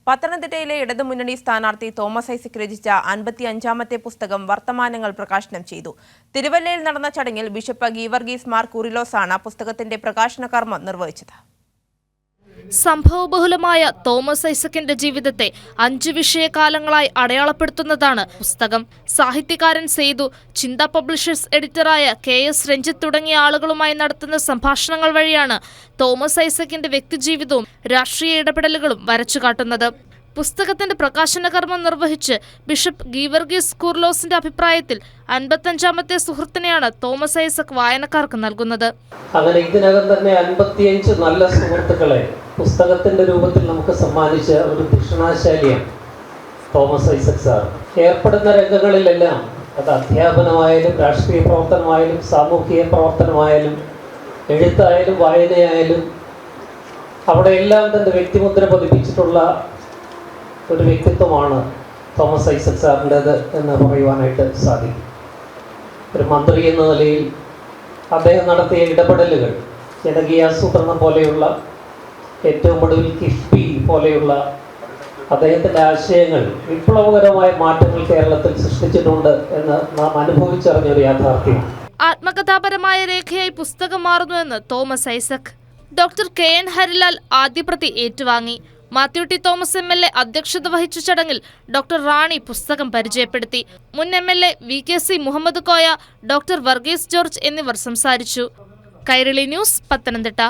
പത്തനംതിട്ടയിലെ ഇടതുമുന്നണി സ്ഥാനാർത്ഥി തോമസ് ഐസക് രചിച്ച 55ാമത്തെ പുസ്തകം വർത്തമാനങ്ങൾ പ്രകാശനം ചെയ്തു. തിരുവല്ലയിൽ നടന്ന ചടങ്ങിൽ ബിഷപ്പ് ഗീവർഗീസ് മാർ കൂറിലോസാണ് പുസ്തകത്തിന്റെ പ്രകാശന കർമ്മം നിർവഹിച്ചത്. സംഭവബഹുലമായ തോമസ് ഐസക്കിന്റെ ജീവിതത്തെ 5 വിഷയകാലങ്ങളായി അടയാളപ്പെടുത്തുന്നതാണ് പുസ്തകം. സാഹിത്യകാരൻ സേതു, ചിന്ത പബ്ലിഷേഴ്സ് എഡിറ്ററായ KS രഞ്ജിത്ത് തുടങ്ങിയ ആളുകളുമായി നടത്തുന്ന സംഭാഷണങ്ങൾ വഴിയാണ് തോമസ് ഐസക്കിന്റെ വ്യക്തിജീവിതവും രാഷ്ട്രീയ ഇടപെടലുകളും വരച്ചുകാട്ടുന്നത്. പുസ്തകത്തിന്റെ പ്രകാശന കർമ്മം നിർവഹിച്ച് ബിഷപ്പ് ഗീവർഗീസ് കൂർലോസിന്റെ അഭിപ്രായത്തിൽ 55ാമത്തെ സുഹൃത്തിനെയാണ് തോമസ് ഐസക് വായനക്കാർക്ക് നൽകുന്നത്. അങ്ങനെ ഇതിനകം തന്നെ 55 നല്ല സുഹൃത്തുക്കളെ പുസ്തകത്തിന്റെ രൂപത്തിൽ നമുക്ക് സമ്മാനിച്ച ഒരു ഭീഷണാശാലിയാണ് തോമസ് ഐസക് സാർ. ഏർപ്പെടുന്ന രംഗങ്ങളിലെല്ലാം അത് അധ്യാപനമായാലും രാഷ്ട്രീയ പ്രവർത്തനമായാലും സാമൂഹിക പ്രവർത്തനമായാലും എഴുത്തായാലും വായനയായാലും അവിടെയെല്ലാം തൻ്റെ വ്യക്തിമുദ്ര പതിപ്പിച്ചിട്ടുള്ള ഒരു വ്യക്തിത്വമാണ് തോമസ് ഐസക് സാറിൻ്റേത് എന്ന് പറയുവാനായിട്ട് സാധിക്കും. ഒരു മന്ത്രി എന്ന നിലയിൽ അദ്ദേഹം നടത്തിയ ഇടപെടലുകൾ, ജനകീയാസൂത്രണം പോലെയുള്ള, ഏറ്റവും ഒടുവിൽ കിഫ്ബി പോലെയുള്ള അദ്ദേഹത്തിൻ്റെ ആശയങ്ങൾ വിപ്ലവകരമായ മാറ്റങ്ങൾ കേരളത്തിൽ സൃഷ്ടിച്ചിട്ടുണ്ട് എന്ന് നാം അനുഭവിച്ചറിഞ്ഞൊരു യാഥാർത്ഥ്യമാണ്. ആത്മകഥാപരമായ രേഖയായി പുസ്തകം മാറുന്നുവെന്ന് തോമസ് ഐസക്. ഡോക്ടർ KN ഹരിലാൽ ആദ്യപ്രതി ഏറ്റുവാങ്ങി. മാത്യു ടി തോമസ് MLA അധ്യക്ഷത വഹിച്ച ചടങ്ങിൽ ഡോക്ടർ റാണി പുസ്തകം പരിചയപ്പെടുത്തി. മുൻ MLA VKC Muhammad Koya, doctor Varghese George എന്നിവർ സംസാരിച്ചു. കൈരളി ന്യൂസ്, പത്തനംതിട്ട.